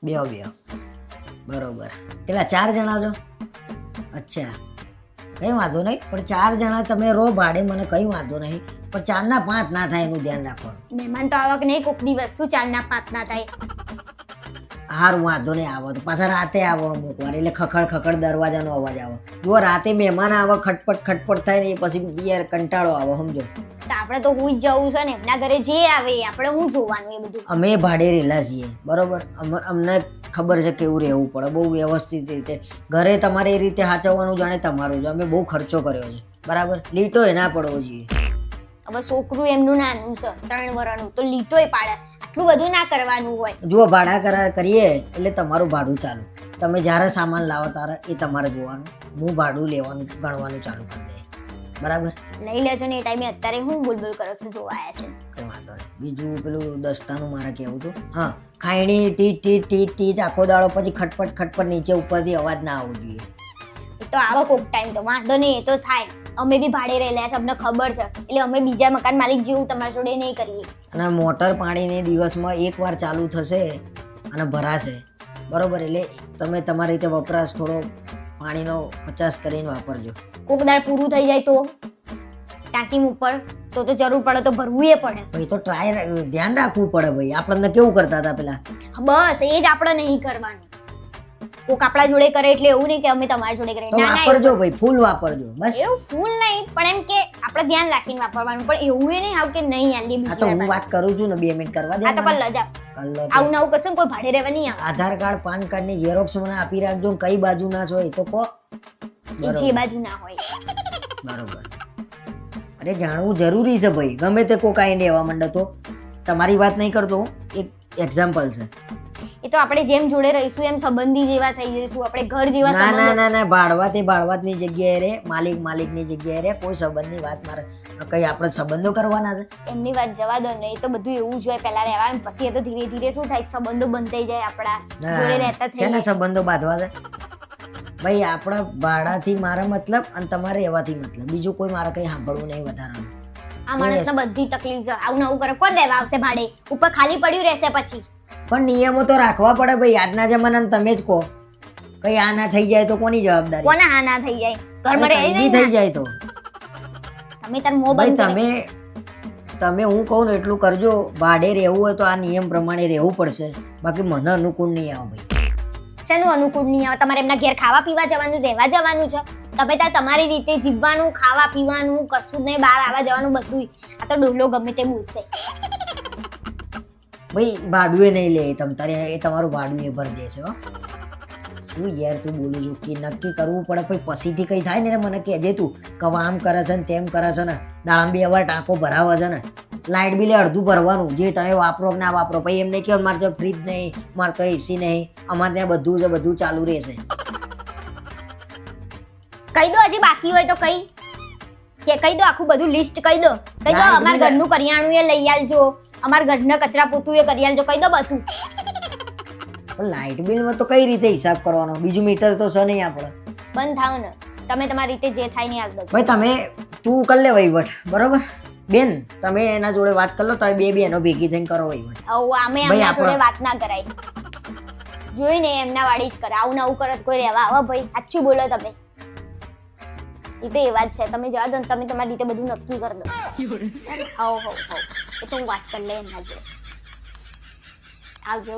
બેહો બેહો. બરોબર. કેટલા 4 જણા છો? અચ્છા, કંઈ વાંધો નહીં, પણ 4 જણા તમે રહો ભાડે, મને કંઈ વાંધો નહીં, પણ 4 ના 5 ના થાય એનું ધ્યાન રાખવાનું. મહેમાન તો આવક નહીં કોક દિવસ, શું 4 ના 5 ના થાય? હારું, વાંધો નહીં. આવો તો પાછા રાતે આવો અમુક વાર, એટલે ખખડ ખખડ દરવાજાનો અવાજ આવે. જો રાતે મહેમાન આવે, ખટપટ ખટપટ થાય ને એ પછી યાર કંટાળો આવે, સમજો. તો આપણે તો હું જ જવું છે ને, એમના ઘરે જે આવે એ આપણે હું જોવાનું એ બધું. અમે ભાડે રહેલા છીએ, બરોબર. અમને ખબર છે કેવું રહેવું પડે, બહુ વ્યવસ્થિત રીતે. ઘરે તમારે એ રીતે સાચવવાનું જાણે તમારું છે. અમે બહુ ખર્ચો કર્યો છે, બરાબર. લીટો એ ના પડવો જોઈએ. હવે છોકરું એમનું નાનું છે, 3 વર્ષનું, તો લીટોય પાડે. આટલું બધું ના કરવાનું હોય. જુઓ, ભાડા કરાર કરીએ એટલે તમારું ભાડું ચાલુ. તમે જ્યારે સામાન લાવો ત્યારે એ તમારે જોવાનું. હું ભાડું લેવાનું ગણવાનું ચાલુ કરી દે, બરાબર. લઈ લેજો ને એ ટાઈમે. અત્યારે હું બોલબોલ કરો છો, જોવા આવ્યા છે. કંઈ વાંધો નહીં. બીજું પેલું દસ્તાનું મારે કહેવું હતું. હા, ખાયણી ટીચ ટીચ ટીચ ટીચ આખો દાડો, પછી ખટપટ ખટપટ નીચે ઉપરથી અવાજ ના આવવો જોઈએ. એ તો આવો કોક ટાઈમ તો વાંધો નહીં, એ તો થાય. અમે બી ભાડે રહેલા છે, અમને ખબર છે, એટલે અમે બીજા મકાન માલિક જેવું તમારા જોડે નહીં કરીએ. અને મોટર પાણીની દિવસમાં 1 વાર ચાલુ થશે અને ભરાશે, બરોબર. એટલે તમે તમારી રીતે વપરાશ થોડો પાણીનો 50 કરીને વાપરજો. કોક દાળ પૂરું થઈ જાય તો ટાંકી ઉપર તો જરૂર પડે તો ભરવું એ પડે. ભાઈ તો ટ્રાય ધ્યાન રાખવું પડે ભાઈ. આપણને કેવું કરતા હતા પેલા? બસ એ જ આપણે નહીં કરવાનું. કોક આપણા જોડે કરે એટલે એવું નહીં કે અમે તમારા જોડે કરીએ. તો વાપરજો ભાઈ, ફૂલ વાપરજો બસ. એવું ફૂલ નહીં, પણ એમ કે આપણે ધ્યાન રાખીને વાપરવાનું. પણ એવું એ નહીં આવ કે નહીં આલી આ તો હું વાત કરું છું ને, 2 મિનિટ કરવા દે. આ તો કલ લજા આવું નવું કરશે ને કોઈ ભાડે રહેવા નહીં આવે. આધાર કાર્ડ, પાન કાર્ડ ની ઝેરોક્સ મને આપી રાખજો. કઈ બાજુ ના છો એ તો કહો. જે બાજુ ના હોય. બરોબર. અરે જાણવું જરૂરી છે ભાઈ. ગમે તે કોક આઈને એવા મંડે તો તમારી વાત નહીં કરતો, એક એક્ઝામ્પલ છે. એ તો આપણે જેમ જોડે રહીશું એમ સંબંધી જેવા થઈ જઈશું. આપણે ઘર જેવા ના ના ના ના, ભાડવાતની જગ્યાએ રે, માલિકની જગ્યાએ રે. કોઈ સંબંધની વાત મારે કઈ આપણે સંબંધો કરવાના છે? એમની વાત જવા દો ને. એ તો બધું એવું જ હોય, પહેલા રહેવાનું, પછી એ તો ધીરે ધીરે શું થાય, સંબંધો બંધ થઈ જાય. આપણા જોડે રહેતા થઈ જાય. સંબંધો બાંધવા છે ભાઈ. આપણા ભાડાથી મારા મતલબ અને તમારે રહેવાથી મતલબ. બીજું કોઈ મારે કઈ સાંભળવું નહીં વધારાનું. આ માણસને બધી તકલીફ છે. આવું નવું કરે કોણ રહેવા આવશે ભાડે? ઉપર ખાલી પડ્યું રહેશે પછી. પણ નિયમો તો રાખવા પડે ભાઈ. આજના જમાનામાં તમે જ કહો, કઈ આ ના થઈ જાય તો કોની જવાબદારી? કોને આ ના થઈ જાય? ઘરમાં રહે નહીં થઈ જાય તો તમે તાર મોબાઈલ તમે હું કહું ને એટલું કરજો. ભાડે રહેવું હોય તો આ નિયમ પ્રમાણે રહેવું પડશે. બાકી મને અનુકૂળ નહીં આવે ભાઈ. શેનું અનુકૂળ નહીં આવે? તમારે એમના ઘેર ખાવા પીવા જવાનું, રહેવા જવાનું છે. તમે ત્યાં તમારી રીતે જીવવાનું, ખાવા પીવાનું કશું જ નહીં. બહાર આવવા જવાનું બધું. આ તો ડોલો ગમે તે બોલશે ભાઈ. ભાડું એ નહીં લે તમ તારે, એ તમારું ભાડું એ ભરી દેશે. હો શું યાર તું બોલું છું કે નક્કી કરવું પડે. પછી પછીથી કંઈ થાય ને મને કહેજે તું કે આમ કરે છે ને તેમ કરે છે ને. દાળમ 2 વાર ટાંકો ભરાવે છે ને. લાઇટ બિલે અડધું ભરવાનું, જે તમે વાપરો કે ના વાપરો. પછી એમને કહો મારે તો ફ્રીજ નહીં, મારે તો એસી નહીં, અમારે ત્યાં બધું છે, બધું ચાલુ રહેશે. કહી દો હજી બાકી હોય તો કહી દો. આખું બધું લિસ્ટ કહી દો. કહી દો અમારા ઘરનું કરિયાણું એ લઈ આવજો, અમારા ઘરના કચરા પોતું એ કરી આલજો. કહી દો બધું. પણ લાઇટ બિલમાં તો કઈ રીતે હિસાબ કરવાનો? બીજું મીટર તો છે નહીં આપણે. બંધ થાવ ને તમે તમારી રીતે જે થાય ને આલ દો. ભાઈ તું કર લે વહીવટ, બરોબર બેન. તમે એના જોડે વાત કરી લો. તમે 2 બહેનો ભેગી થઈને કરો વહીવટ. અમે એમના જોડે વાત ના કરાય. જોઈને એમના વાળી જ કરે. આવું નવું કરત કોઈ રહેવા આવો ભાઈ. સાચું બોલો તમે. એ તો એ વાત છે. તમે જવા દો ને, તમે તમારી રીતે બધું નક્કી કરી દો. હો એ તો હું વાત કરી લે એમના જોડે. આવજો.